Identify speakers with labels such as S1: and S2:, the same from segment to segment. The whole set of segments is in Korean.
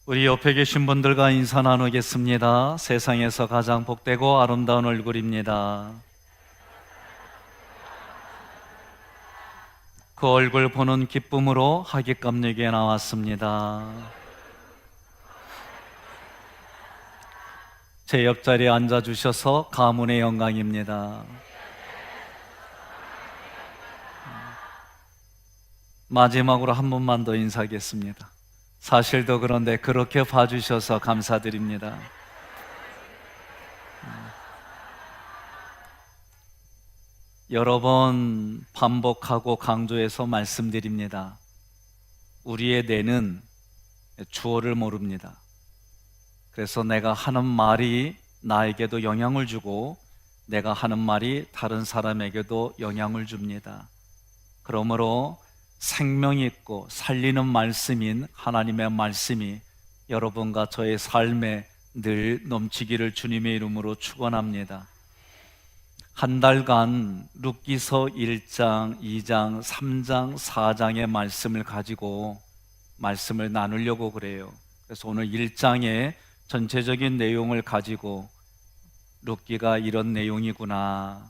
S1: 우리 옆에 계신 분들과 인사 나누겠습니다. 세상에서 가장 복되고 아름다운 얼굴입니다. 그 얼굴 보는 기쁨으로 하객감리교에 나왔습니다. 제 옆자리에 앉아주셔서 가문의 영광입니다. 마지막으로 한 번만 더 인사하겠습니다. 사실 더 그런데 그렇게 봐주셔서 감사드립니다. 여러 번 반복하고 강조해서 말씀드립니다. 우리의 뇌는 주어를 모릅니다. 그래서 내가 하는 말이 나에게도 영향을 주고 내가 하는 말이 다른 사람에게도 영향을 줍니다. 그러므로 생명 있고 살리는 말씀인 하나님의 말씀이 여러분과 저의 삶에 늘 넘치기를 주님의 이름으로 축원합니다. 한 달간 룻기서 1장, 2장, 3장, 4장의 말씀을 가지고 말씀을 나누려고 그래요. 그래서 오늘 1장의 전체적인 내용을 가지고 룻기가 이런 내용이구나,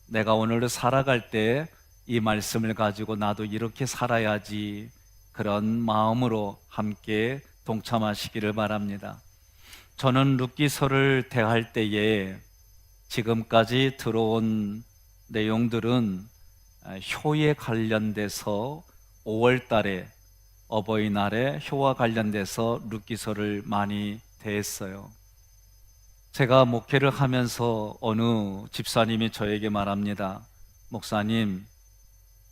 S1: 내가 오늘 살아갈 때 이 말씀을 가지고 나도 이렇게 살아야지, 그런 마음으로 함께 동참하시기를 바랍니다. 저는 룻기서를 대할 때에 지금까지 들어온 내용들은 효에 관련돼서 5월 달에 어버이날에 효와 관련돼서 룻기서를 많이 대했어요. 제가 목회를 하면서 어느 집사님이 저에게 말합니다. 목사님,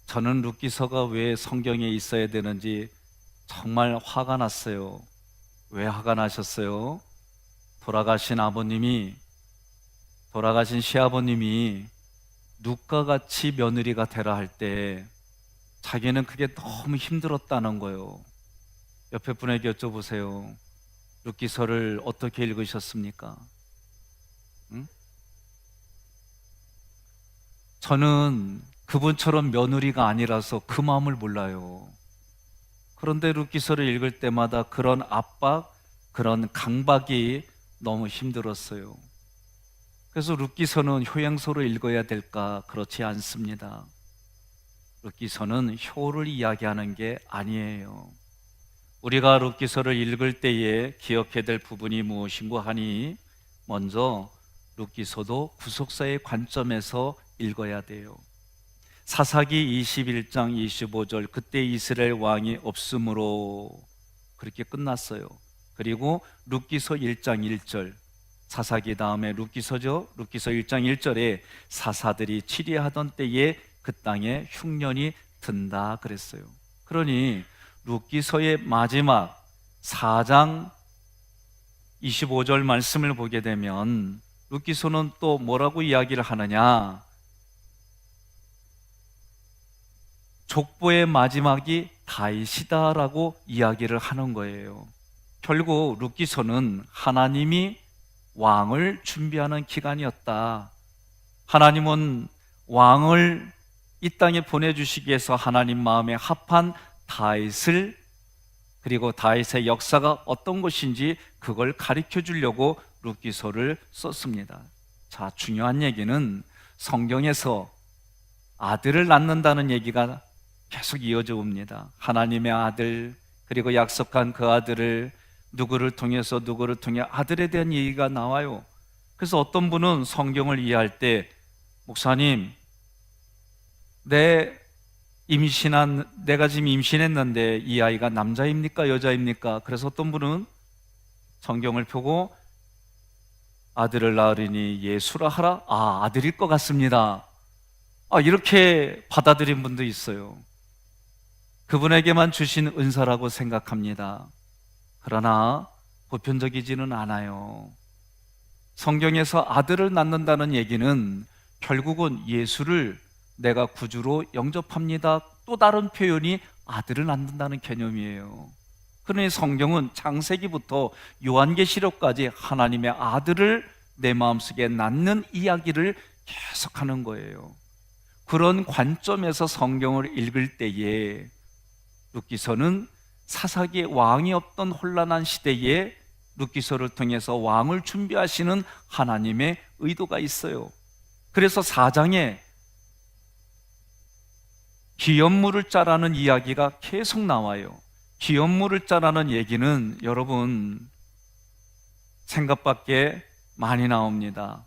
S1: 저는 룻기서가 왜 성경에 있어야 되는지 정말 화가 났어요. 왜 화가 나셨어요? 돌아가신 시아버님이 룻과같이 며느리가 되라 할 때 자기는 그게 너무 힘들었다는 거예요. 옆에 분에게 여쭤보세요. 룻기서를 어떻게 읽으셨습니까? 응? 저는 그분처럼 며느리가 아니라서 그 마음을 몰라요. 그런데 룻기서를 읽을 때마다 그런 압박, 그런 강박이 너무 힘들었어요. 그래서 룻기서는 효행서로 읽어야 될까? 그렇지 않습니다. 룻기서는 효를 이야기하는 게 아니에요. 우리가 룻기서를 읽을 때에 기억해야 될 부분이 무엇인고 하니, 먼저 룻기서도 구속사의 관점에서 읽어야 돼요. 사사기 21장 25절, 그때 이스라엘 왕이 없으므로, 그렇게 끝났어요. 그리고 룻기서 1장 1절, 사사기 다음에 룻기서죠. 룻기서 1장 1절에 사사들이 치리하던 때에 그 땅에 흉년이 든다 그랬어요. 그러니 룻기서의 마지막 4장 25절 말씀을 보게 되면 룻기서는 또 뭐라고 이야기를 하느냐, 족보의 마지막이 다윗이다라고 이야기를 하는 거예요. 결국 룻기서는 하나님이 왕을 준비하는 기간이었다. 하나님은 왕을 이 땅에 보내주시기 위해서 하나님 마음에 합한 다윗을, 그리고 다윗의 역사가 어떤 것인지 그걸 가르쳐 주려고 룻기서를 썼습니다. 자, 중요한 얘기는 성경에서 아들을 낳는다는 얘기가 계속 이어져 옵니다. 하나님의 아들, 그리고 약속한 그 아들을 누구를 통해서 누구를 통해 아들에 대한 얘기가 나와요. 그래서 어떤 분은 성경을 이해할 때, 목사님, 내가 지금 임신했는데 이 아이가 남자입니까 여자입니까? 그래서 어떤 분은 성경을 펴고 아들을 낳으리니 예수라 하라. 아들일 것 같습니다. 이렇게 받아들인 분도 있어요. 그분에게만 주신 은사라고 생각합니다. 그러나 보편적이지는 않아요. 성경에서 아들을 낳는다는 얘기는 결국은 예수를 내가 구주로 영접합니다. 또 다른 표현이 아들을 낳는다는 개념이에요. 그러니 성경은 창세기부터 요한계시록까지 하나님의 아들을 내 마음속에 낳는 이야기를 계속하는 거예요. 그런 관점에서 성경을 읽을 때에 룻기서는 사사기에 왕이 없던 혼란한 시대에 룻기서를 통해서 왕을 준비하시는 하나님의 의도가 있어요. 그래서 4장에 기업물을 짜라는 이야기가 계속 나와요. 기업물을 짜라는 얘기는 여러분 생각밖에 많이 나옵니다.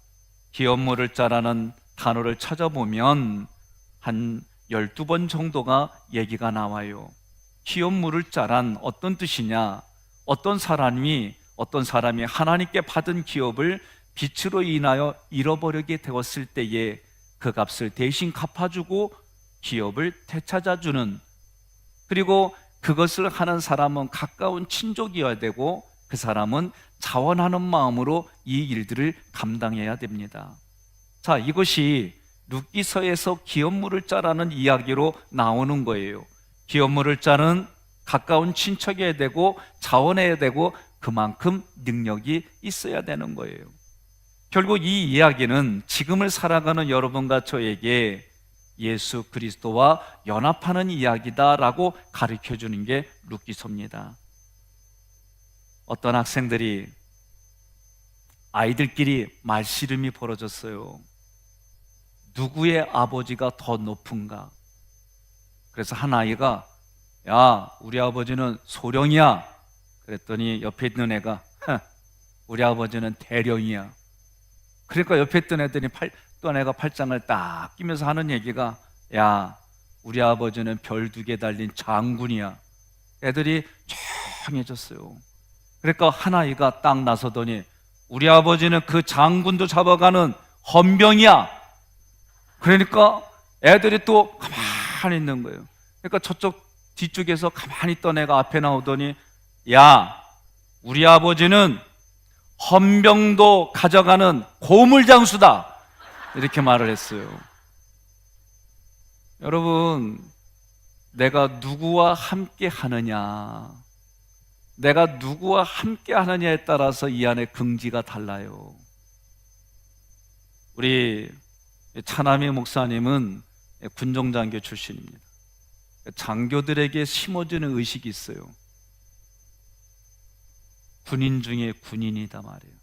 S1: 기업물을 짜라는 단어를 찾아보면 한 12번 정도가 얘기가 나와요. 기업물을 짜란 어떤 뜻이냐? 어떤 사람이 하나님께 받은 기업을 빛으로 인하여 잃어버리게 되었을 때에 그 값을 대신 갚아주고 기업을 되찾아주는, 그리고 그것을 하는 사람은 가까운 친족이어야 되고 그 사람은 자원하는 마음으로 이 일들을 감당해야 됩니다. 자, 이것이 룻기서에서 기업물을 짜라는 이야기로 나오는 거예요. 기업물을 짜는 가까운 친척이어야 되고 자원해야 되고 그만큼 능력이 있어야 되는 거예요. 결국 이 이야기는 지금을 살아가는 여러분과 저에게 예수 그리스도와 연합하는 이야기다라고 가르쳐주는 게 룻기서입니다. 어떤 학생들이 아이들끼리 말씨름이 벌어졌어요. 누구의 아버지가 더 높은가? 그래서 한 아이가 야, 우리 아버지는 소령이야. 그랬더니 옆에 있는 애가 우리 아버지는 대령이야. 그러니까 옆에 있던 애들이 또 애가 팔짱을 딱 끼면서 하는 얘기가 야, 우리 아버지는 별 2개 달린 장군이야. 애들이 조용해졌어요. 그러니까 한 아이가 딱 나서더니 우리 아버지는 그 장군도 잡아가는 헌병이야. 그러니까 애들이 또 가만히 있는 거예요. 그러니까 저쪽 뒤쪽에서 가만히 있던 애가 앞에 나오더니 야, 우리 아버지는 헌병도 가져가는 고물장수다. 이렇게 말을 했어요. 여러분, 내가 누구와 함께 하느냐, 내가 누구와 함께 하느냐에 따라서 이 안에 긍지가 달라요. 우리 차남희 목사님은 군종장교 출신입니다. 장교들에게 심어주는 의식이 있어요. 군인 중에 군인이다 말이에요.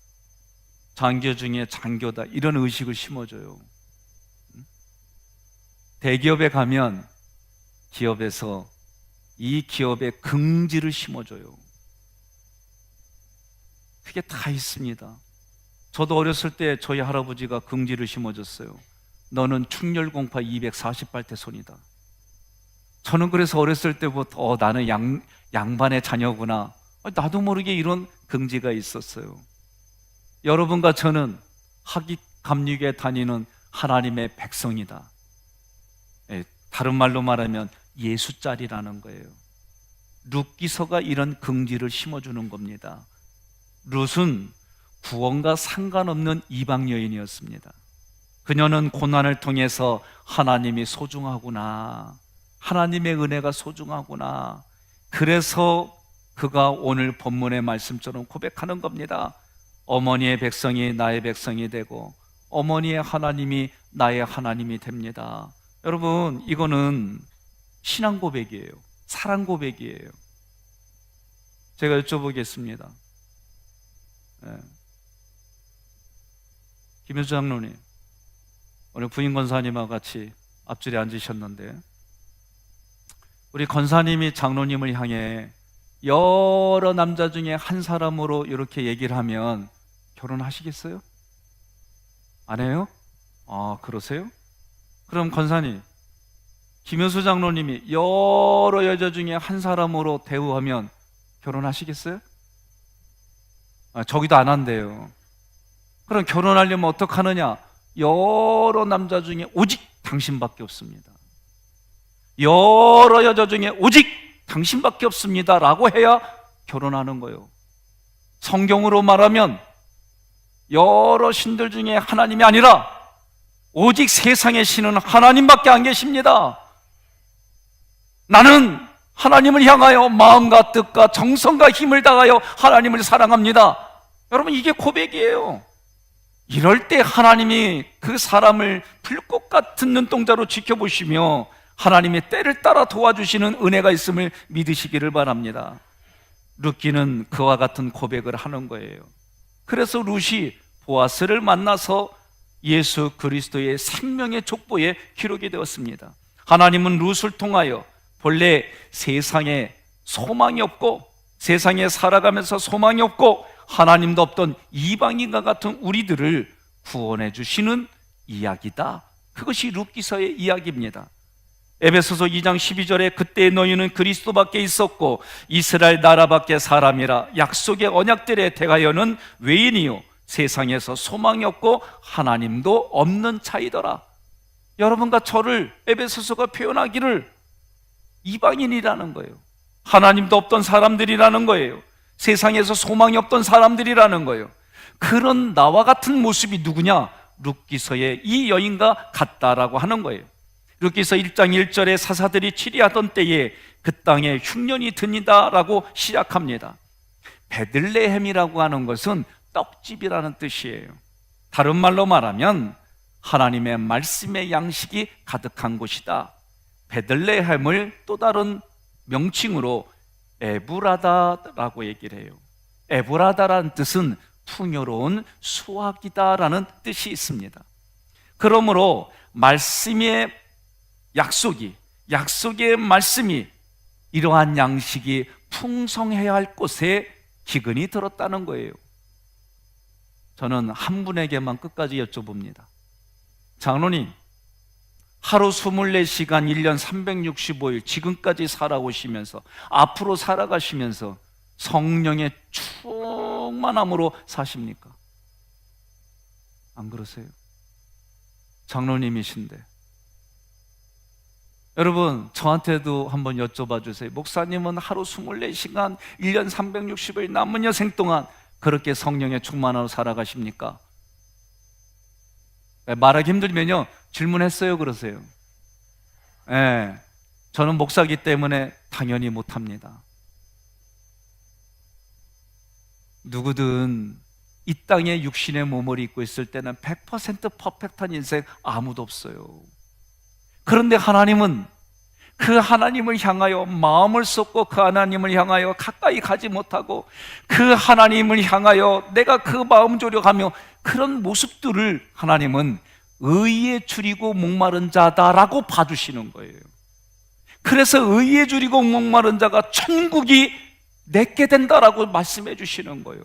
S1: 장교 중에 장교다, 이런 의식을 심어줘요. 대기업에 가면 기업에서 이 기업의 긍지를 심어줘요. 그게 다 있습니다. 저도 어렸을 때 저희 할아버지가 긍지를 심어줬어요. 너는 충렬공파 248대 손이다. 저는 그래서 어렸을 때부터 나는 양반의 자녀구나, 나도 모르게 이런 긍지가 있었어요. 여러분과 저는 학익감육에 다니는 하나님의 백성이다. 다른 말로 말하면 예수짤이라는 거예요. 룻기서가 이런 긍지를 심어주는 겁니다. 룻은 구원과 상관없는 이방 여인이었습니다. 그녀는 고난을 통해서 하나님이 소중하구나, 하나님의 은혜가 소중하구나, 그래서 그가 오늘 본문의 말씀처럼 고백하는 겁니다. 어머니의 백성이 나의 백성이 되고 어머니의 하나님이 나의 하나님이 됩니다. 여러분, 이거는 신앙 고백이에요. 사랑 고백이에요. 제가 여쭤보겠습니다. 김효수 장로님, 오늘 부인 권사님하고 같이 앞줄에 앉으셨는데, 우리 권사님이 장로님을 향해 여러 남자 중에 한 사람으로 이렇게 얘기를 하면 결혼하시겠어요? 안 해요? 아, 그러세요? 그럼 권사님, 김효수 장로님이 여러 여자 중에 한 사람으로 대우하면 결혼하시겠어요? 저기도 안 한대요. 그럼 결혼하려면 어떡하느냐? 여러 남자 중에 오직 당신밖에 없습니다. 여러 여자 중에 오직 당신밖에 없습니다 라고 해야 결혼하는 거예요. 성경으로 말하면 여러 신들 중에 하나님이 아니라 오직 세상의 신은 하나님밖에 안 계십니다. 나는 하나님을 향하여 마음과 뜻과 정성과 힘을 다하여 하나님을 사랑합니다. 여러분, 이게 고백이에요. 이럴 때 하나님이 그 사람을 불꽃 같은 눈동자로 지켜보시며 하나님의 때를 따라 도와주시는 은혜가 있음을 믿으시기를 바랍니다. 룻기는 그와 같은 고백을 하는 거예요. 그래서 룻이 보아스를 만나서 예수 그리스도의 생명의 족보에 기록이 되었습니다. 하나님은 룻을 통하여 본래 세상에 소망이 없고 세상에 살아가면서 소망이 없고 하나님도 없던 이방인과 같은 우리들을 구원해 주시는 이야기다. 그것이 룻기서의 이야기입니다. 에베소서 2장 12절에 그때 너희는 그리스도밖에 있었고 이스라엘 나라밖에 사람이라 약속의 언약들에 대하여는 외인이요 세상에서 소망이 없고 하나님도 없는 차이더라. 여러분과 저를 에베소서가 표현하기를 이방인이라는 거예요. 하나님도 없던 사람들이라는 거예요. 세상에서 소망이 없던 사람들이라는 거예요. 그런 나와 같은 모습이 누구냐? 룻기서의 이 여인과 같다라고 하는 거예요. 룻기서 1장 1절에 사사들이 치리하던 때에 그 땅에 흉년이 드니다라고 시작합니다. 베들레헴이라고 하는 것은 떡집이라는 뜻이에요. 다른 말로 말하면 하나님의 말씀의 양식이 가득한 곳이다. 베들레헴을 또 다른 명칭으로 에브라다라고 얘기를 해요. 에브라다라는 뜻은 풍요로운 수확이다라는 뜻이 있습니다. 그러므로 말씀의 약속의 말씀이 이러한 양식이 풍성해야 할 곳에 기근이 들었다는 거예요. 저는 한 분에게만 끝까지 여쭤봅니다. 장로님, 하루 24시간 1년 365일 지금까지 살아오시면서 앞으로 살아가시면서 성령의 충만함으로 사십니까? 안 그러세요? 장로님이신데. 여러분, 저한테도 한번 여쭤봐 주세요. 목사님은 하루 24시간 1년 360일 남은 여생 동안 그렇게 성령의 충만함으로 살아가십니까? 말하기 힘들면요 질문했어요 그러세요. 저는 목사기 때문에 당연히 못합니다. 누구든 이 땅에 육신의 몸을 입고 있을 때는 100% 퍼펙트한 인생 아무도 없어요. 그런데 하나님은 그 하나님을 향하여 마음을 쏟고 그 하나님을 향하여 가까이 가지 못하고 그 하나님을 향하여 내가 그 마음 조력하며 그런 모습들을 하나님은 의에 줄이고 목마른 자다라고 봐주시는 거예요. 그래서 의에 줄이고 목마른 자가 천국이 내게 된다라고 말씀해 주시는 거예요.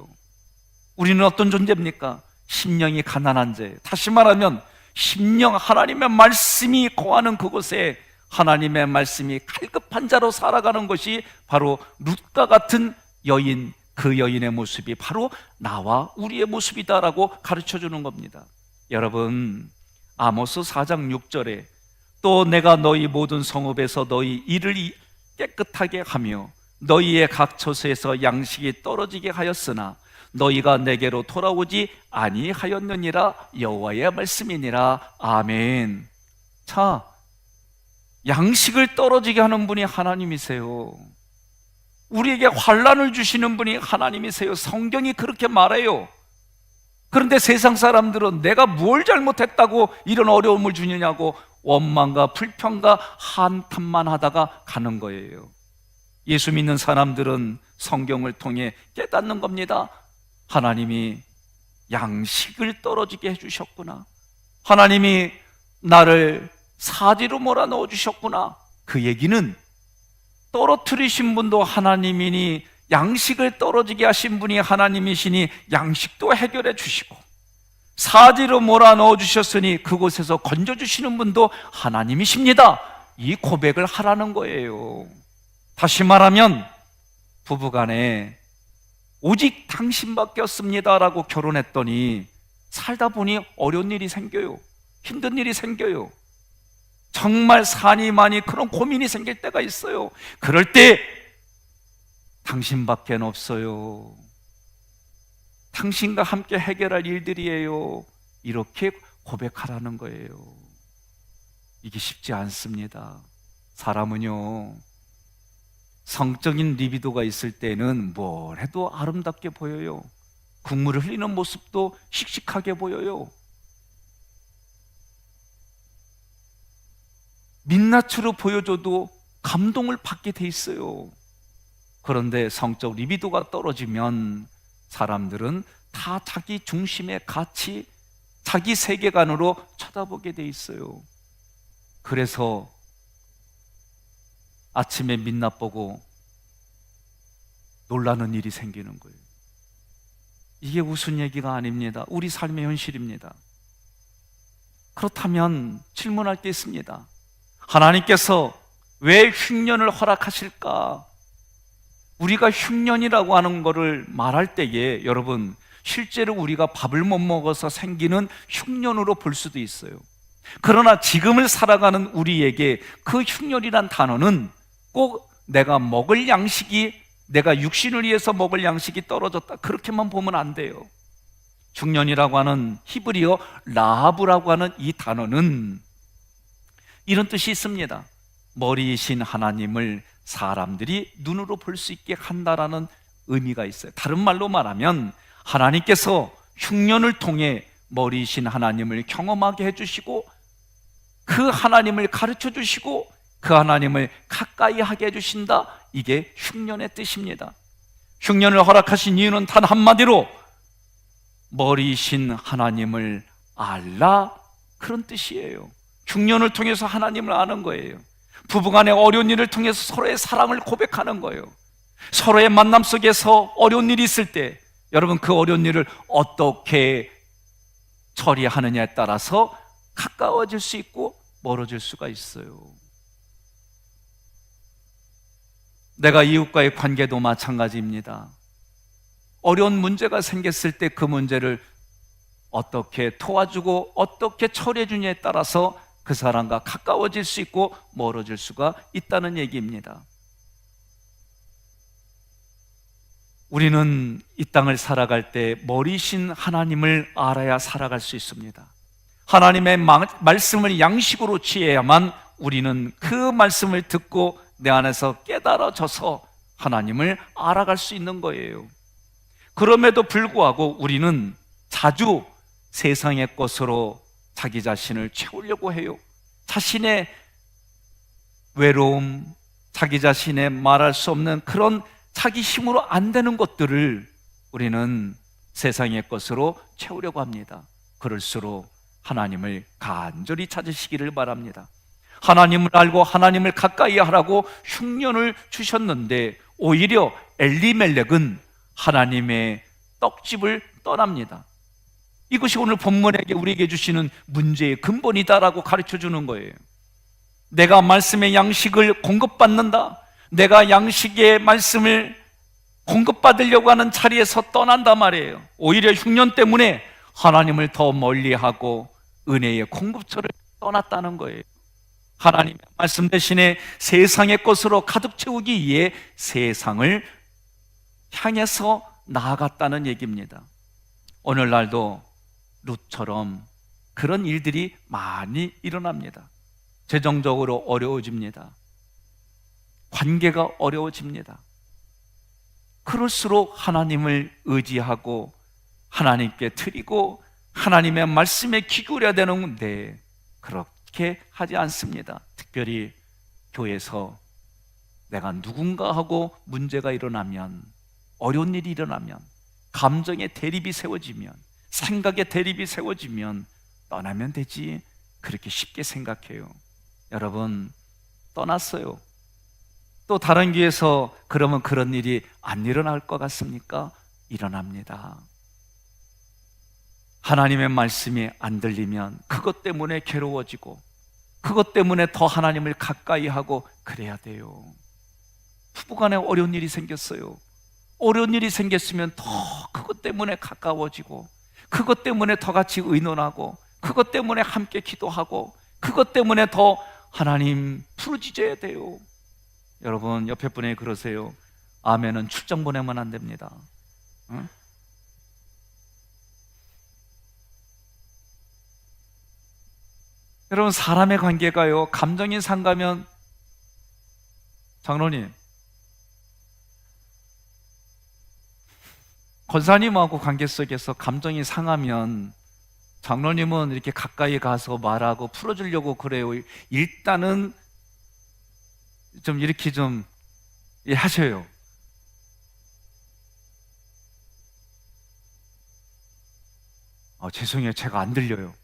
S1: 우리는 어떤 존재입니까? 심령이 가난한 자. 다시 말하면 심령 하나님의 말씀이 거하는 그곳에 하나님의 말씀이 갈급한 자로 살아가는 것이 바로 룻과 같은 여인, 그 여인의 모습이 바로 나와 우리의 모습이다라고 가르쳐 주는 겁니다. 여러분, 아모스 4장 6절에 또 내가 너희 모든 성읍에서 너희 이를 깨끗하게 하며 너희의 각 처소에서 양식이 떨어지게 하였으나 너희가 내게로 돌아오지 아니하였느니라. 여호와의 말씀이니라. 아멘. 자, 양식을 떨어지게 하는 분이 하나님이세요. 우리에게 환난을 주시는 분이 하나님이세요. 성경이 그렇게 말해요. 그런데 세상 사람들은 내가 뭘 잘못했다고 이런 어려움을 주느냐고 원망과 불평과 한탄만 하다가 가는 거예요. 예수 믿는 사람들은 성경을 통해 깨닫는 겁니다. 하나님이 양식을 떨어지게 해주셨구나. 하나님이 나를 사지로 몰아넣어 주셨구나. 그 얘기는 떨어뜨리신 분도 하나님이니 양식을 떨어지게 하신 분이 하나님이시니 양식도 해결해 주시고 사지로 몰아넣어 주셨으니 그곳에서 건져주시는 분도 하나님이십니다. 이 고백을 하라는 거예요. 다시 말하면 부부간에 오직 당신밖에 없습니다 라고 결혼했더니 살다 보니 어려운 일이 생겨요. 힘든 일이 생겨요. 정말 산이 많이 그런 고민이 생길 때가 있어요. 그럴 때 당신밖에 없어요. 당신과 함께 해결할 일들이에요. 이렇게 고백하라는 거예요. 이게 쉽지 않습니다. 사람은요, 성적인 리비도가 있을 때는 뭘 해도 아름답게 보여요. 국물을 흘리는 모습도 씩씩하게 보여요. 민낯으로 보여줘도 감동을 받게 돼 있어요. 그런데 성적 리비도가 떨어지면 사람들은 다 자기 중심의 가치, 자기 세계관으로 쳐다보게 돼 있어요. 그래서 아침에 민낯 보고 놀라는 일이 생기는 거예요. 이게 웃은 얘기가 아닙니다. 우리 삶의 현실입니다. 그렇다면 질문할 게 있습니다. 하나님께서 왜 흉년을 허락하실까? 우리가 흉년이라고 하는 것을 말할 때에 여러분, 실제로 우리가 밥을 못 먹어서 생기는 흉년으로 볼 수도 있어요. 그러나 지금을 살아가는 우리에게 그 흉년이란 단어는 꼭 내가 먹을 양식이, 내가 육신을 위해서 먹을 양식이 떨어졌다, 그렇게만 보면 안 돼요. 흉년이라고 하는 히브리어 라하브라고 하는 이 단어는 이런 뜻이 있습니다. 머리이신 하나님을 사람들이 눈으로 볼 수 있게 한다라는 의미가 있어요. 다른 말로 말하면 하나님께서 흉년을 통해 머리이신 하나님을 경험하게 해주시고, 그 하나님을 가르쳐 주시고, 그 하나님을 가까이 하게 해주신다. 이게 흉년의 뜻입니다. 흉년을 허락하신 이유는 단 한마디로 머리이신 하나님을 알라, 그런 뜻이에요. 흉년을 통해서 하나님을 아는 거예요. 부부간의 어려운 일을 통해서 서로의 사랑을 고백하는 거예요. 서로의 만남 속에서 어려운 일이 있을 때 여러분, 그 어려운 일을 어떻게 처리하느냐에 따라서 가까워질 수 있고 멀어질 수가 있어요. 내가 이웃과의 관계도 마찬가지입니다. 어려운 문제가 생겼을 때 그 문제를 어떻게 도와주고 어떻게 처리해 주냐에 따라서 그 사람과 가까워질 수 있고 멀어질 수가 있다는 얘기입니다. 우리는 이 땅을 살아갈 때 머리신 하나님을 알아야 살아갈 수 있습니다. 하나님의 말씀을 양식으로 취해야만 우리는 그 말씀을 듣고 내 안에서 깨달아져서 하나님을 알아갈 수 있는 거예요. 그럼에도 불구하고 우리는 자주 세상의 것으로 자기 자신을 채우려고 해요. 자신의 외로움, 자기 자신의 말할 수 없는 그런 자기 힘으로 안 되는 것들을 우리는 세상의 것으로 채우려고 합니다. 그럴수록 하나님을 간절히 찾으시기를 바랍니다. 하나님을 알고 하나님을 가까이 하라고 흉년을 주셨는데 오히려 엘리멜렉은 하나님의 떡집을 떠납니다. 이것이 오늘 본문에 우리에게 주시는 문제의 근본이다라고 가르쳐 주는 거예요. 내가 말씀의 양식을 공급받는다, 내가 양식의 말씀을 공급받으려고 하는 자리에서 떠난단 말이에요. 오히려 흉년 때문에 하나님을 더 멀리하고 은혜의 공급처를 떠났다는 거예요. 하나님의 말씀 대신에 세상의 것으로 가득 채우기 위해 세상을 향해서 나아갔다는 얘기입니다. 오늘날도 룻처럼 그런 일들이 많이 일어납니다. 재정적으로 어려워집니다. 관계가 어려워집니다. 그럴수록 하나님을 의지하고 하나님께 드리고 하나님의 말씀에 귀 기울여야 되는데 그렇게 하지 않습니다. 특별히 교회에서 내가 누군가하고 문제가 일어나면, 어려운 일이 일어나면, 감정의 대립이 세워지면, 생각의 대립이 세워지면 떠나면 되지, 그렇게 쉽게 생각해요. 여러분, 떠났어요. 또 다른 교회에서 그러면 그런 일이 안 일어날 것 같습니까? 일어납니다. 하나님의 말씀이 안 들리면 그것 때문에 괴로워지고 그것 때문에 더 하나님을 가까이 하고 그래야 돼요. 부부간에 어려운 일이 생겼어요. 어려운 일이 생겼으면 더 그것 때문에 가까워지고 그것 때문에 더 같이 의논하고 그것 때문에 함께 기도하고 그것 때문에 더 하나님 부르짖어야 돼요. 여러분, 옆에 분에게 그러세요. 아멘은 출장 보내면 안 됩니다. 응? 여러분, 사람의 관계가요, 감정이 상가면, 장로님, 권사님하고 관계 속에서 감정이 상하면 장로님은 이렇게 가까이 가서 말하고 풀어주려고 그래요. 일단은 좀 이렇게 좀 하셔요. 죄송해요. 제가 안 들려요.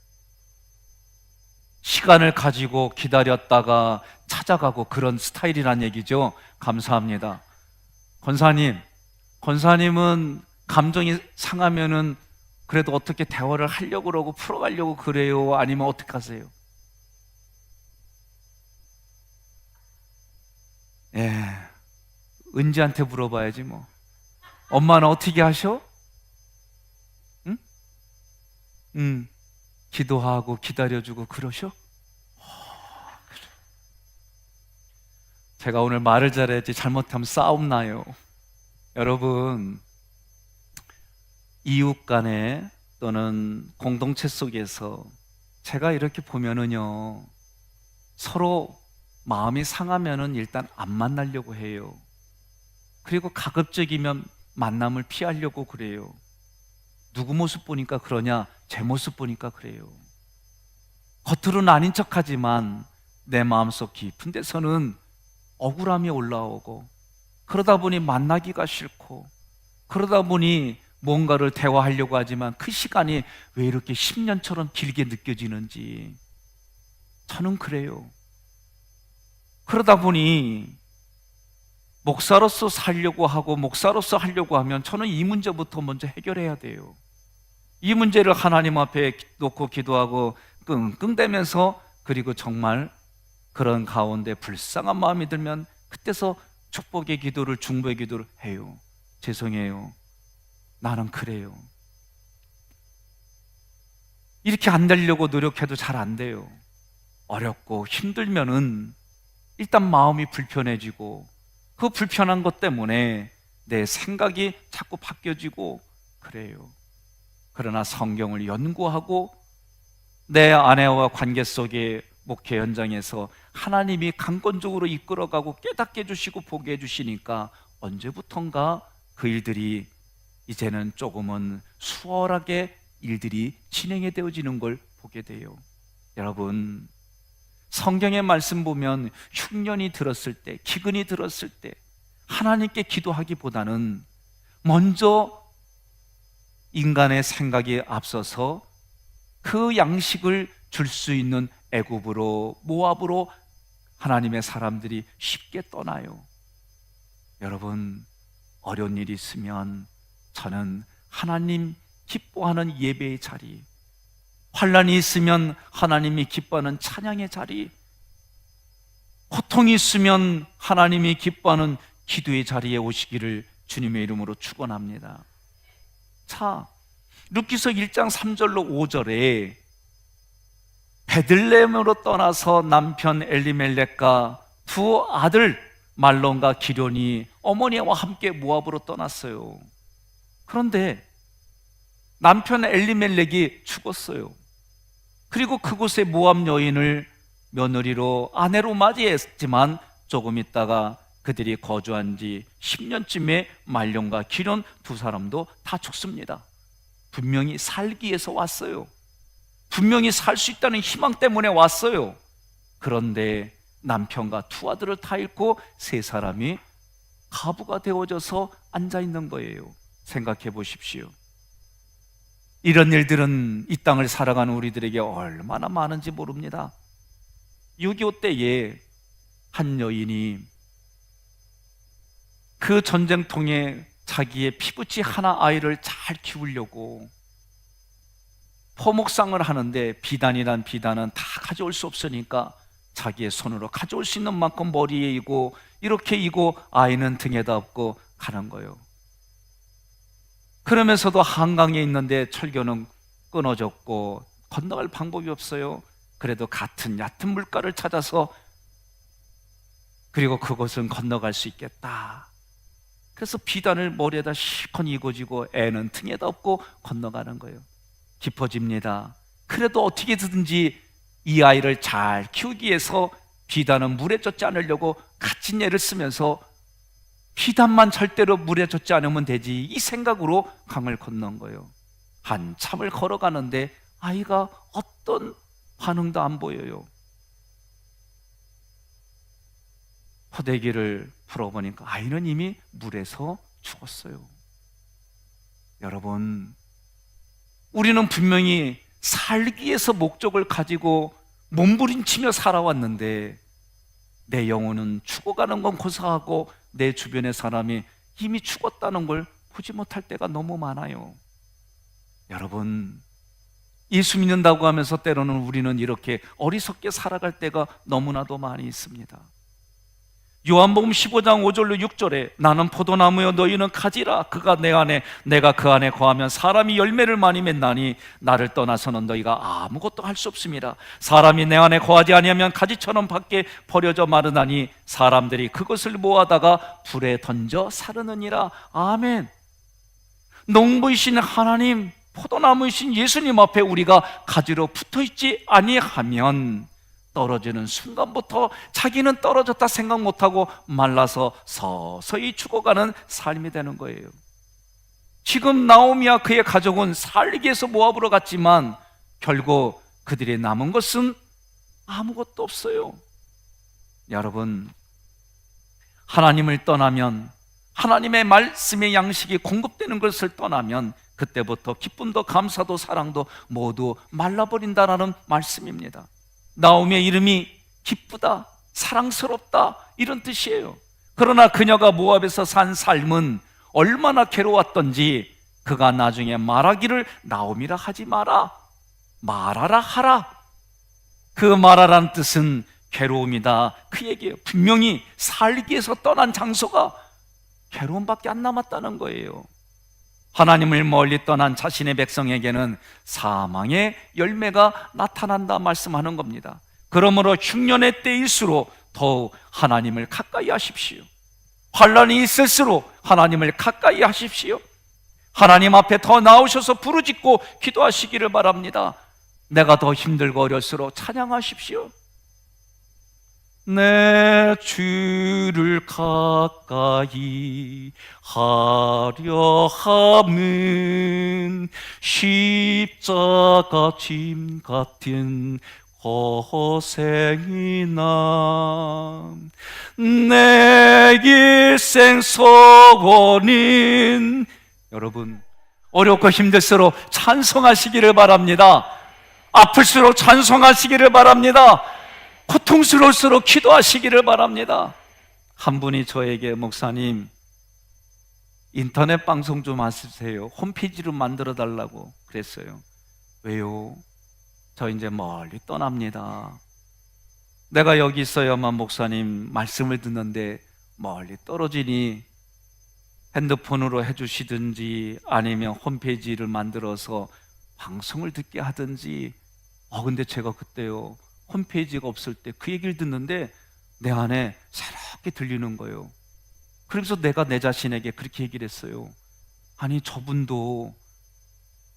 S1: 시간을 가지고 기다렸다가 찾아가고 그런 스타일이란 얘기죠. 감사합니다. 권사님은 감정이 상하면은 그래도 어떻게 대화를 하려고 그러고 풀어가려고 그래요? 아니면 어떻게 하세요? 예, 은지한테 물어봐야지 뭐. 엄마는 어떻게 하셔? 응? 기도하고 기다려주고 그러셔? 제가 오늘 말을 잘해야지 잘못하면 싸움 나요. 여러분, 이웃 간에 또는 공동체 속에서 제가 이렇게 보면은요, 서로 마음이 상하면은 일단 안 만나려고 해요. 그리고 가급적이면 만남을 피하려고 그래요. 누구 모습 보니까 그러냐? 제 모습 보니까 그래요. 겉으로는 아닌 척하지만 내 마음속 깊은 데서는 억울함이 올라오고, 그러다 보니 만나기가 싫고, 그러다 보니 뭔가를 대화하려고 하지만 그 시간이 왜 이렇게 10년처럼 길게 느껴지는지 저는 그래요. 그러다 보니 목사로서 살려고 하고 목사로서 하려고 하면 저는 이 문제부터 먼저 해결해야 돼요. 이 문제를 하나님 앞에 놓고 기도하고 끙끙대면서, 그리고 정말 그런 가운데 불쌍한 마음이 들면 그때서 축복의 기도를, 중보의 기도를 해요. 죄송해요, 나는 그래요. 이렇게 안 되려고 노력해도 잘 안 돼요. 어렵고 힘들면은 일단 마음이 불편해지고, 그 불편한 것 때문에 내 생각이 자꾸 바뀌어지고 그래요. 그러나 성경을 연구하고 내 아내와 관계 속에 목회 현장에서 하나님이 강권적으로 이끌어가고 깨닫게 해주시고 보게 해주시니까 언제부턴가 그 일들이 이제는 조금은 수월하게 일들이 진행이 되어지는 걸 보게 돼요. 여러분, 성경의 말씀 보면 흉년이 들었을 때, 기근이 들었을 때 하나님께 기도하기보다는 먼저 인간의 생각이 앞서서 그 양식을 줄 수 있는 애굽으로, 모압으로 하나님의 사람들이 쉽게 떠나요. 여러분, 어려운 일이 있으면 저는 하나님 기뻐하는 예배의 자리, 환난이 있으면 하나님이 기뻐하는 찬양의 자리, 고통이 있으면 하나님이 기뻐하는 기도의 자리에 오시기를 주님의 이름으로 축원합니다. 자, 룻기서 1장 3절로 5절에 베들레헴으로 떠나서 남편 엘리멜렉과 두 아들 말론과 기련이 어머니와 함께 모압으로 떠났어요. 그런데 남편 엘리멜렉이 죽었어요. 그리고 그곳에 모압 여인을 며느리로, 아내로 맞이했지만 조금 있다가 그들이 거주한 지 10년쯤에 말론과 기련 두 사람도 다 죽습니다. 분명히 살기 위해서 왔어요. 분명히 살 수 있다는 희망 때문에 왔어요. 그런데 남편과 두 아들을 다 잃고 세 사람이 가부가 되어져서 앉아있는 거예요. 생각해 보십시오. 이런 일들은 이 땅을 살아가는 우리들에게 얼마나 많은지 모릅니다. 6.25 때에 한 여인이 그 전쟁통에 자기의 피부치 하나 아이를 잘 키우려고 포목상을 하는데, 비단이란 비단은 다 가져올 수 없으니까 자기의 손으로 가져올 수 있는 만큼 머리에 이고, 이렇게 이고 아이는 등에다 업고 가는 거예요. 그러면서도 한강에 있는데 철교는 끊어졌고 건너갈 방법이 없어요. 그래도 같은 얕은 물가를 찾아서, 그리고 그곳은 건너갈 수 있겠다. 그래서 비단을 머리에다 실컷 이고지고 애는 등에다 업고 건너가는 거예요. 깊어집니다. 그래도 어떻게든지 이 아이를 잘 키우기 위해서 비단은 물에 젖지 않으려고 갇힌 애를 쓰면서 비단만 절대로 물에 젖지 않으면 되지, 이 생각으로 강을 건넌 거예요. 한참을 걸어가는데 아이가 어떤 반응도 안 보여요. 포대기를 풀어보니까 아이는 이미 물에서 죽었어요. 여러분, 우리는 분명히 살기 위해서 목적을 가지고 몸부림치며 살아왔는데 내 영혼은 죽어가는 건 고사하고 내 주변의 사람이 이미 죽었다는 걸 보지 못할 때가 너무 많아요. 여러분, 예수 믿는다고 하면서 때로는 우리는 이렇게 어리석게 살아갈 때가 너무나도 많이 있습니다. 요한복음 15장 5절로 6절에 나는 포도나무여 너희는 가지라. 그가 내 안에 내가 그 안에 거하면 사람이 열매를 많이 맺나니 나를 떠나서는 너희가 아무것도 할 수 없습니다. 사람이 내 안에 거하지 아니하면 가지처럼 밖에 버려져 마르나니 사람들이 그것을 모아다가 불에 던져 사르느니라. 아멘. 농부이신 하나님, 포도나무이신 예수님 앞에 우리가 가지로 붙어있지 아니하면 떨어지는 순간부터 자기는 떨어졌다 생각 못하고 말라서 서서히 죽어가는 삶이 되는 거예요. 지금 나오미와 그의 가족은 살기 위해서 모압으로 갔지만 결국 그들이 남은 것은 아무것도 없어요. 여러분, 하나님을 떠나면, 하나님의 말씀의 양식이 공급되는 것을 떠나면 그때부터 기쁨도 감사도 사랑도 모두 말라버린다라는 말씀입니다. 나오미의 이름이 기쁘다, 사랑스럽다 이런 뜻이에요. 그러나 그녀가 모압에서 산 삶은 얼마나 괴로웠던지 그가 나중에 말하기를 나오미라 하지 마라, 말하라 하라. 그 말하라는 뜻은 괴로움이다 그 얘기예요. 분명히 살기 위해서 떠난 장소가 괴로움밖에 안 남았다는 거예요. 하나님을 멀리 떠난 자신의 백성에게는 사망의 열매가 나타난다 말씀하는 겁니다. 그러므로 흉년의 때일수록 더욱 하나님을 가까이 하십시오. 환난이 있을수록 하나님을 가까이 하십시오. 하나님 앞에 더 나오셔서 부르짖고 기도하시기를 바랍니다. 내가 더 힘들고 어려울수록 찬양하십시오. 내 주를 가까이 하려 함은 십자가 짐 같은 고생이나 내 일생 소원은, 여러분, 어렵고 힘들수록 찬송하시기를 바랍니다. 아플수록 찬송하시기를 바랍니다. 고통스러울수록 기도하시기를 바랍니다. 한 분이 저에게 목사님 인터넷 방송 좀 하세요, 홈페이지를 만들어 달라고 그랬어요. 왜요? 저 이제 멀리 떠납니다. 내가 여기 있어야만 목사님 말씀을 듣는데 멀리 떨어지니 핸드폰으로 해주시든지 아니면 홈페이지를 만들어서 방송을 듣게 하든지. 근데 제가 그때요 홈페이지가 없을 때 그 얘기를 듣는데 내 안에 새롭게 들리는 거예요. 그래서 내가 내 자신에게 그렇게 얘기를 했어요. 아니, 저분도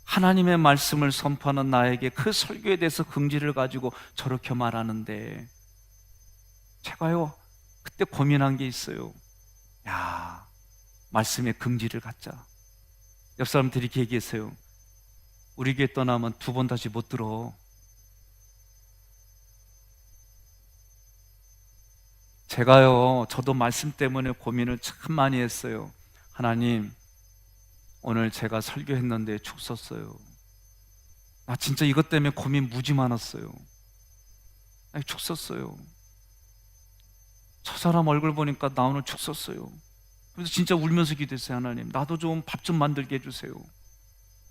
S1: 하나님의 말씀을 선포하는 나에게 그 설교에 대해서 긍지를 가지고 저렇게 말하는데, 제가요 그때 고민한 게 있어요. 야, 말씀에 긍지를 갖자. 옆 사람들이 이렇게 얘기했어요. 우리 교회 떠나면 2번 다시 못 들어. 제가요, 저도 말씀 때문에 고민을 참 많이 했어요. 하나님, 오늘 제가 설교했는데 축 썼어요. 나 진짜 이것 때문에 고민 무지 많았어요. 축 썼어요. 저 사람 얼굴 보니까 나 오늘 축 썼어요. 그래서 진짜 울면서 기도했어요. 하나님, 나도 좀 밥 좀 만들게 해주세요.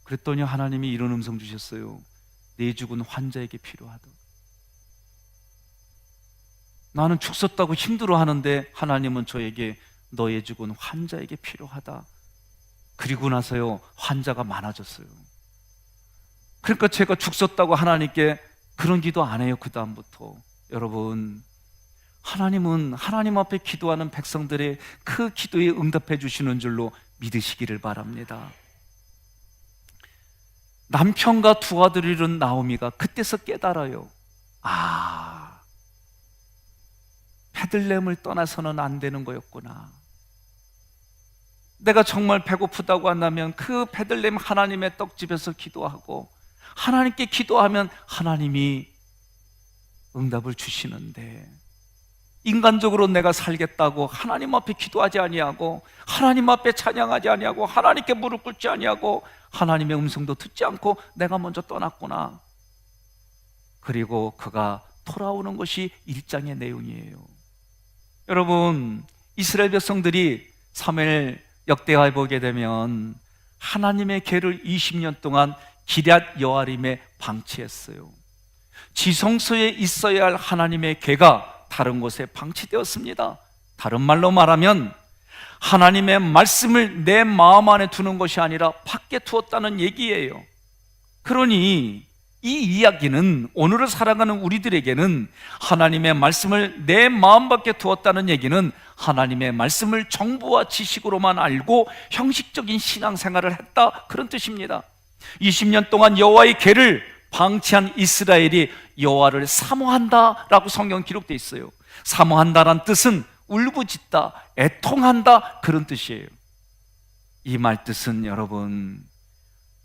S1: 그랬더니 하나님이 이런 음성 주셨어요. 내 죽은 환자에게 필요하다. 나는 축 썼다고 힘들어하는데 하나님은 저에게 너의 죽은 환자에게 필요하다. 그리고 나서요 환자가 많아졌어요. 그러니까 제가 죽 썼다고 하나님께 그런 기도 안 해요. 그 다음부터. 여러분, 하나님은 하나님 앞에 기도하는 백성들의 그 기도에 응답해 주시는 줄로 믿으시기를 바랍니다. 남편과 2 아들을 잃은 나오미가 그때서 깨달아요. 베들레헴을 떠나서는 안 되는 거였구나. 내가 정말 배고프다고 한다면 그 베들레헴 하나님의 떡집에서 기도하고 하나님께 기도하면 하나님이 응답을 주시는데, 인간적으로 내가 살겠다고 하나님 앞에 기도하지 아니하고, 하나님 앞에 찬양하지 아니하고, 하나님께 무릎 꿇지 아니하고, 하나님의 음성도 듣지 않고 내가 먼저 떠났구나. 그리고 그가 돌아오는 것이 1장의 내용이에요. 여러분, 이스라엘 백성들이 사무엘 역대하에 보게 되면 하나님의 궤를 20년 동안 기럇 여아림에 방치했어요. 지성소에 있어야 할 하나님의 궤가 다른 곳에 방치되었습니다. 다른 말로 말하면 하나님의 말씀을 내 마음 안에 두는 것이 아니라 밖에 두었다는 얘기예요. 그러니 이 이야기는 오늘을 살아가는 우리들에게는 하나님의 말씀을 내 마음 밖에 두었다는 얘기는 하나님의 말씀을 정보와 지식으로만 알고 형식적인 신앙생활을 했다, 그런 뜻입니다. 20년 동안 여호와의 궤를 방치한 이스라엘이 여호와를 사모한다라고 성경 기록되어 있어요. 사모한다란 뜻은 울부짖다, 애통한다, 그런 뜻이에요. 이 말 뜻은 여러분,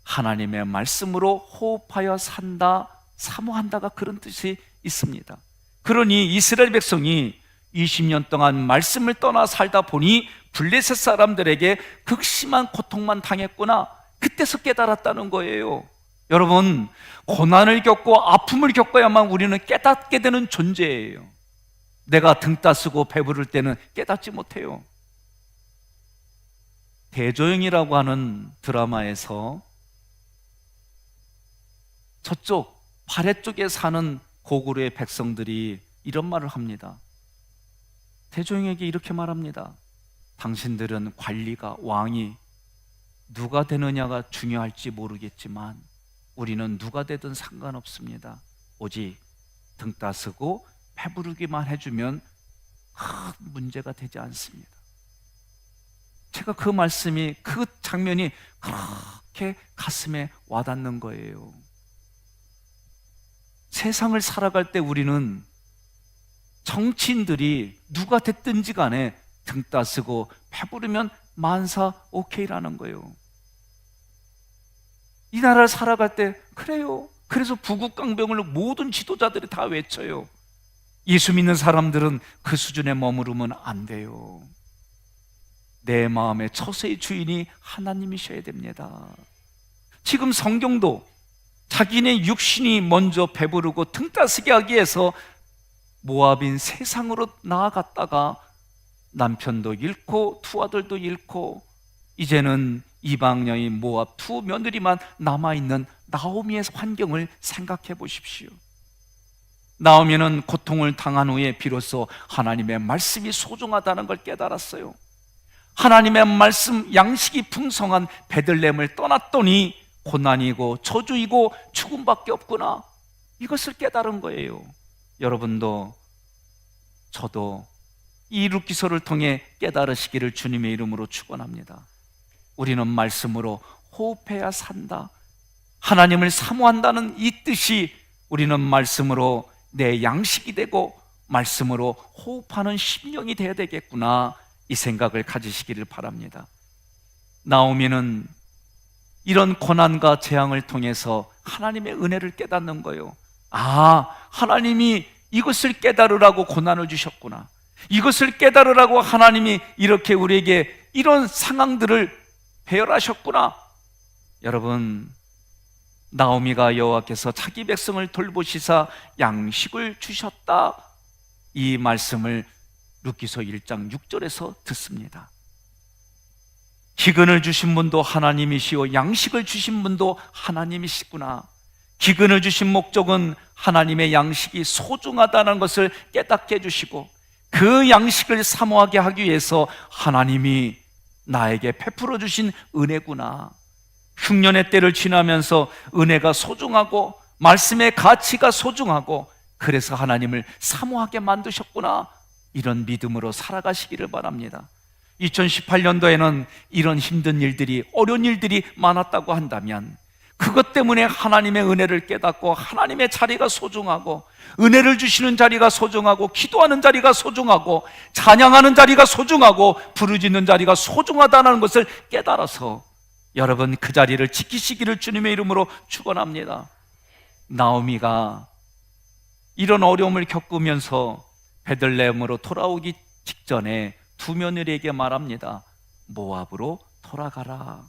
S1: 하나님의 말씀으로 호흡하여 산다, 사모한다가 그런 뜻이 있습니다. 그러니 이스라엘 백성이 20년 동안 말씀을 떠나 살다 보니 블레셋 사람들에게 극심한 고통만 당했구나, 그때서 깨달았다는 거예요. 여러분, 고난을 겪고 아픔을 겪어야만 우리는 깨닫게 되는 존재예요. 내가 등 따쓰고 배부를 때는 깨닫지 못해요. 대조영이라고 하는 드라마에서 저쪽 발해 쪽에 사는 고구려의 백성들이 이런 말을 합니다. 대조영에게 이렇게 말합니다. 당신들은 관리가, 왕이 누가 되느냐가 중요할지 모르겠지만 우리는 누가 되든 상관없습니다. 오직 등 따쓰고 배부르기만 해주면 큰 문제가 되지 않습니다. 제가 그 말씀이, 그 장면이 그렇게 가슴에 와닿는 거예요. 세상을 살아갈 때 우리는 정치인들이 누가 됐든지 간에 등 따쓰고 배부르면 만사 오케이라는 거예요. 이 나라를 살아갈 때 그래요. 그래서 부국강병을 모든 지도자들이 다 외쳐요. 예수 믿는 사람들은 그 수준에 머무르면 안 돼요. 내 마음의 처세의 주인이 하나님이셔야 됩니다. 지금 성경도 자기네 육신이 먼저 배부르고 등 따스게 하기 위해서 모압인 세상으로 나아갔다가 남편도 잃고 두 아들도 잃고 이제는 이방 여인 모압 두 며느리만 남아있는 나오미의 환경을 생각해 보십시오. 나오미는 고통을 당한 후에 비로소 하나님의 말씀이 소중하다는 걸 깨달았어요. 하나님의 말씀, 양식이 풍성한 베들레헴을 떠났더니 고난이고 저주이고 죽음밖에 없구나, 이것을 깨달은 거예요. 여러분도 저도 이 룻기서를 통해 깨달으시기를 주님의 이름으로 축원합니다. 우리는 말씀으로 호흡해야 산다. 하나님을 사모한다는 이 뜻이 우리는 말씀으로 내 양식이 되고 말씀으로 호흡하는 심령이 되어야 되겠구나, 이 생각을 가지시기를 바랍니다. 나오미는 이런 고난과 재앙을 통해서 하나님의 은혜를 깨닫는 거예요. 아, 하나님이 이것을 깨달으라고 고난을 주셨구나. 이것을 깨달으라고 하나님이 이렇게 우리에게 이런 상황들을 배열하셨구나. 여러분, 나오미가 여호와께서 자기 백성을 돌보시사 양식을 주셨다, 이 말씀을 룻기서 1장 6절에서 듣습니다. 기근을 주신 분도 하나님이시오, 양식을 주신 분도 하나님이시구나. 기근을 주신 목적은 하나님의 양식이 소중하다는 것을 깨닫게 해주시고 그 양식을 사모하게 하기 위해서 하나님이 나에게 베풀어 주신 은혜구나. 흉년의 때를 지나면서 은혜가 소중하고 말씀의 가치가 소중하고 그래서 하나님을 사모하게 만드셨구나, 이런 믿음으로 살아가시기를 바랍니다. 2018년도에는 이런 힘든 일들이, 어려운 일들이 많았다고 한다면 그것 때문에 하나님의 은혜를 깨닫고 하나님의 자리가 소중하고 은혜를 주시는 자리가 소중하고 기도하는 자리가 소중하고 찬양하는 자리가 소중하고 부르짖는 자리가 소중하다는 것을 깨달아서 여러분, 그 자리를 지키시기를 주님의 이름으로 축원합니다. 나오미가 이런 어려움을 겪으면서 베들레헴으로 돌아오기 직전에 두 며느리에게 말합니다. 모압으로 돌아가라.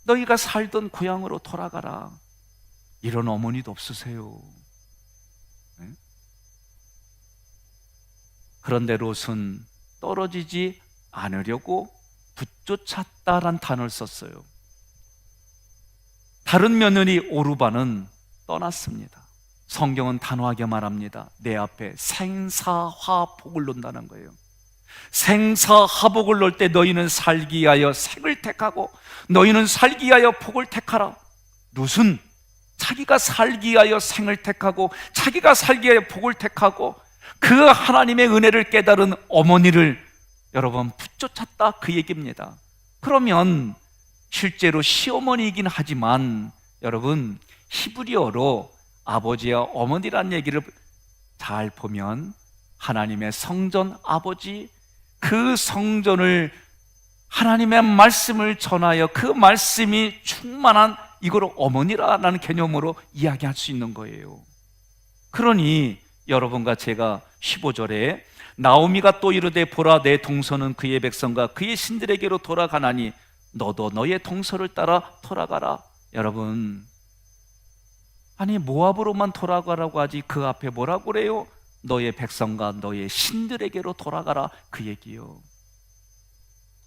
S1: 너희가 살던 고향으로 돌아가라. 이런 어머니도 없으세요. 네? 그런데 롯은 떨어지지 않으려고 붙쫓았다란 단어를 썼어요. 다른 며느리 오르바는 떠났습니다. 성경은 단호하게 말합니다. 내 앞에 생사화복을 놓는다는 거예요. 생사화복을 놓을 때 너희는 살기 위하여 생을 택하고 너희는 살기 위하여 복을 택하라. 롯은 자기가 살기 위하여 생을 택하고 자기가 살기 위하여 복을 택하고 그 하나님의 은혜를 깨달은 어머니를 여러분 붙쫓았다, 그 얘기입니다. 그러면 실제로 시어머니이긴 하지만 여러분 히브리어로 아버지와 어머니란 얘기를 잘 보면 하나님의 성전 아버지, 그 성전을 하나님의 말씀을 전하여 그 말씀이 충만한 이걸 어머니라는 개념으로 이야기할 수 있는 거예요. 그러니 여러분과 제가 15절에 나오미가 또 이르되 보라 내 동서는 그의 백성과 그의 신들에게로 돌아가나니 너도 너의 동서를 따라 돌아가라. 여러분, 아니 모압으로만 돌아가라고 하지 그 앞에 뭐라고 그래요? 너의 백성과 너의 신들에게로 돌아가라, 그 얘기요.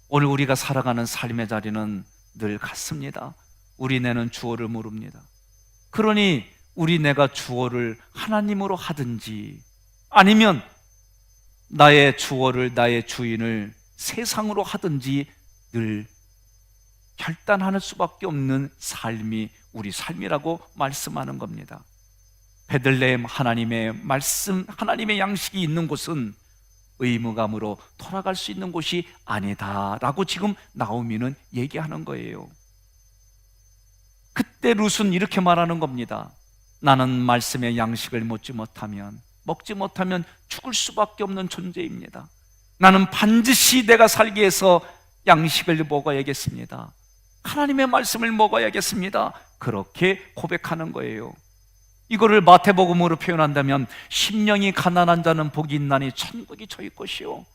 S1: 오늘 우리가 살아가는 삶의 자리는 늘 같습니다. 우리네는 주어를 모릅니다. 그러니 우리네가 주어를 하나님으로 하든지 아니면 나의 주어를, 나의 주인을 세상으로 하든지 늘 결단하는 수밖에 없는 삶이 우리 삶이라고 말씀하는 겁니다. 베들레헴 하나님의 말씀, 하나님의 양식이 있는 곳은 의무감으로 돌아갈 수 있는 곳이 아니다라고 지금 나오미는 얘기하는 거예요. 그때 룻은 이렇게 말하는 겁니다. 나는 말씀의 양식을 먹지 못하면 죽을 수밖에 없는 존재입니다. 나는 반드시 내가 살기 위해서 양식을 먹어야겠습니다. 하나님의 말씀을 먹어야겠습니다. 그렇게 고백하는 거예요. 이거를 마태복음으로 표현한다면 심령이 가난한 자는 복이 있나니 천국이 저희 것이요.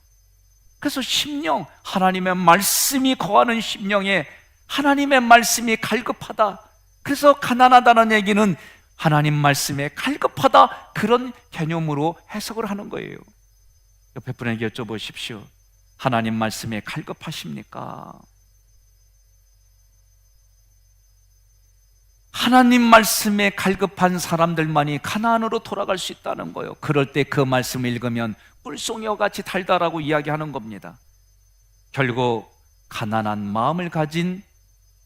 S1: 그래서 심령, 하나님의 말씀이 거하는 심령에 하나님의 말씀이 갈급하다. 그래서 가난하다는 얘기는 하나님 말씀에 갈급하다, 그런 개념으로 해석을 하는 거예요. 옆에 분에게 여쭤보십시오. 하나님 말씀에 갈급하십니까? 하나님 말씀에 갈급한 사람들만이 가나안으로 돌아갈 수 있다는 거예요. 그럴 때 그 말씀을 읽으면 꿀송이와 같이 달달하고 이야기하는 겁니다. 결국 가난한 마음을 가진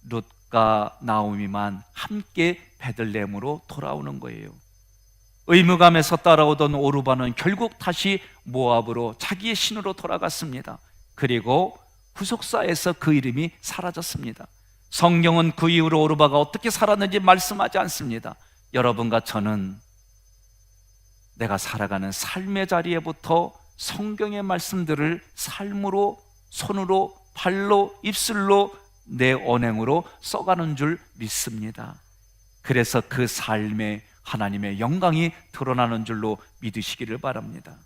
S1: 룻과 나오미만 함께 베들레헴으로 돌아오는 거예요. 의무감에서 따라오던 오르바는 결국 다시 모압으로 자기의 신으로 돌아갔습니다. 그리고 후속사에서 그 이름이 사라졌습니다. 성경은 그 이후로 오르바가 어떻게 살았는지 말씀하지 않습니다. 여러분과 저는 내가 살아가는 삶의 자리에부터 성경의 말씀들을 삶으로, 손으로, 발로, 입술로, 내 언행으로 써가는 줄 믿습니다. 그래서 그 삶에 하나님의 영광이 드러나는 줄로 믿으시기를 바랍니다.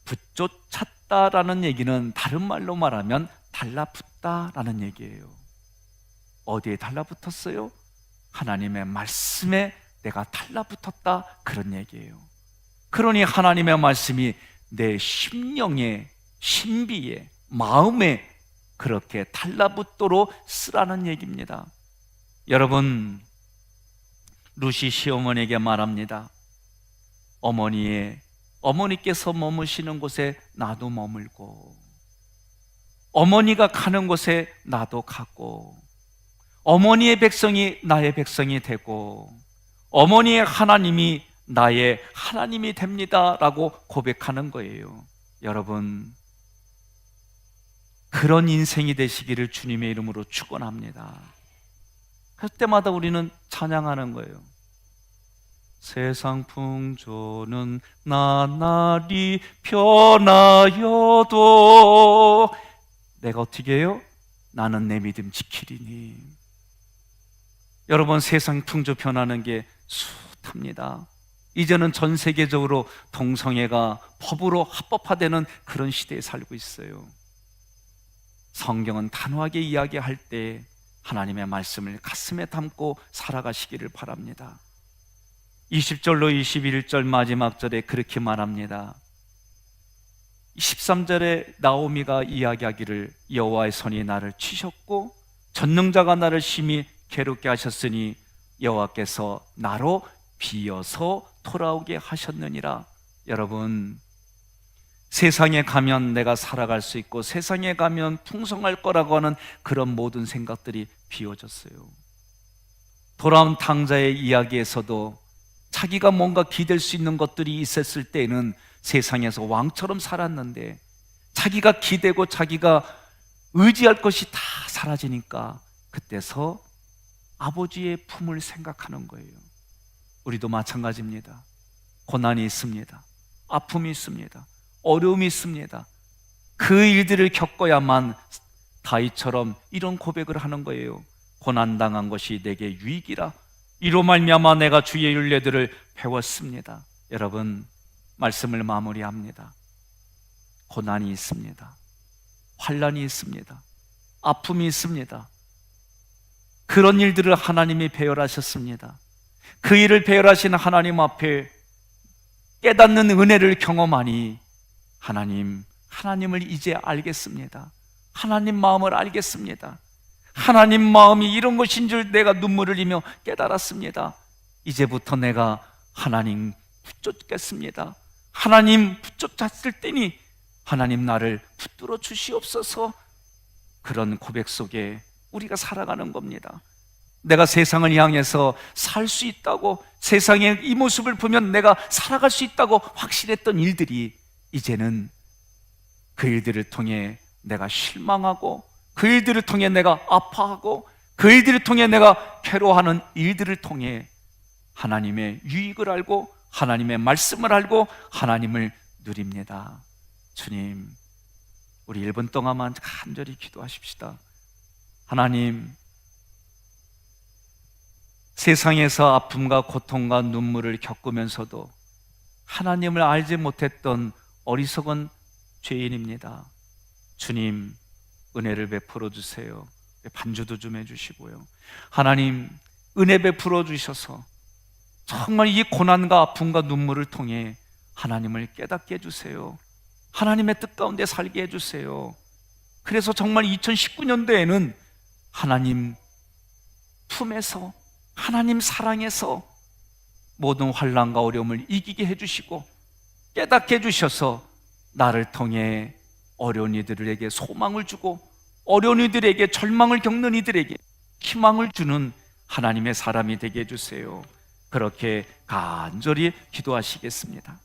S1: 붙쫓았다라는 얘기는 다른 말로 말하면 달라붙다라는 얘기예요. 어디에 달라붙었어요? 하나님의 말씀에 내가 달라붙었다, 그런 얘기예요. 그러니 하나님의 말씀이 내 심령에, 신비에, 마음에 그렇게 달라붙도록 쓰라는 얘기입니다. 여러분, 룻이 시어머니에게 말합니다. 어머니께서 머무시는 곳에 나도 머물고, 어머니가 가는 곳에 나도 가고, 어머니의 백성이 나의 백성이 되고, 어머니의 하나님이 나의 하나님이 됩니다 라고 고백하는 거예요. 여러분, 그런 인생이 되시기를 주님의 이름으로 축원합니다. 그때마다 우리는 찬양하는 거예요. 세상 풍조는 나날이 변하여도 내가 어떻게 해요? 나는 내 믿음 지키리니. 여러분, 세상 풍조 변하는 게 숱합니다. 이제는 전 세계적으로 동성애가 법으로 합법화되는 그런 시대에 살고 있어요. 성경은 단호하게 이야기할 때 하나님의 말씀을 가슴에 담고 살아가시기를 바랍니다. 20절로 21절 마지막 절에 그렇게 말합니다. 13절에 나오미가 이야기하기를 여호와의 손이 나를 치셨고 전능자가 나를 심히 괴롭게 하셨으니 여호와께서 나로 비어서 돌아오게 하셨느니라. 여러분, 세상에 가면 내가 살아갈 수 있고 세상에 가면 풍성할 거라고 하는 그런 모든 생각들이 비워졌어요. 돌아온 탕자의 이야기에서도 자기가 뭔가 기댈 수 있는 것들이 있었을 때는 세상에서 왕처럼 살았는데 자기가 기대고 자기가 의지할 것이 다 사라지니까 그때서 아버지의 품을 생각하는 거예요. 우리도 마찬가지입니다. 고난이 있습니다. 아픔이 있습니다. 어려움이 있습니다. 그 일들을 겪어야만 다윗처럼 이런 고백을 하는 거예요. 고난당한 것이 내게 유익이라. 이로 말미암아 내가 주의 율례들을 배웠습니다. 여러분, 말씀을 마무리합니다. 고난이 있습니다. 환난이 있습니다. 아픔이 있습니다. 그런 일들을 하나님이 배열하셨습니다. 그 일을 배열하신 하나님 앞에 깨닫는 은혜를 경험하니 하나님을 이제 알겠습니다. 하나님 마음을 알겠습니다. 하나님 마음이 이런 것인 줄 내가 눈물을 흘리며 깨달았습니다. 이제부터 내가 하나님 붙잡겠습니다. 하나님 붙잡았을 때니 하나님 나를 붙들어 주시옵소서. 그런 고백 속에 우리가 살아가는 겁니다. 내가 세상을 향해서 살 수 있다고, 세상의 이 모습을 보면 내가 살아갈 수 있다고 확실했던 일들이 이제는 그 일들을 통해 내가 실망하고, 그 일들을 통해 내가 아파하고, 그 일들을 통해 내가 괴로워하는 일들을 통해 하나님의 유익을 알고 하나님의 말씀을 알고 하나님을 누립니다. 주님, 우리 1분 동안만 간절히 기도하십시다. 하나님, 세상에서 아픔과 고통과 눈물을 겪으면서도 하나님을 알지 못했던 어리석은 죄인입니다. 주님, 은혜를 베풀어 주세요. 반주도 좀 해주시고요. 하나님, 은혜 베풀어 주셔서 정말 이 고난과 아픔과 눈물을 통해 하나님을 깨닫게 해주세요. 하나님의 뜻 가운데 살게 해주세요. 그래서 정말 2019년도에는 하나님 품에서, 하나님 사랑에서 모든 환난과 어려움을 이기게 해주시고 깨닫게 해주셔서 나를 통해 어려운 이들에게 소망을 주고 어려운 이들에게 절망을 겪는 이들에게 희망을 주는 하나님의 사람이 되게 해주세요. 그렇게 간절히 기도하시겠습니다.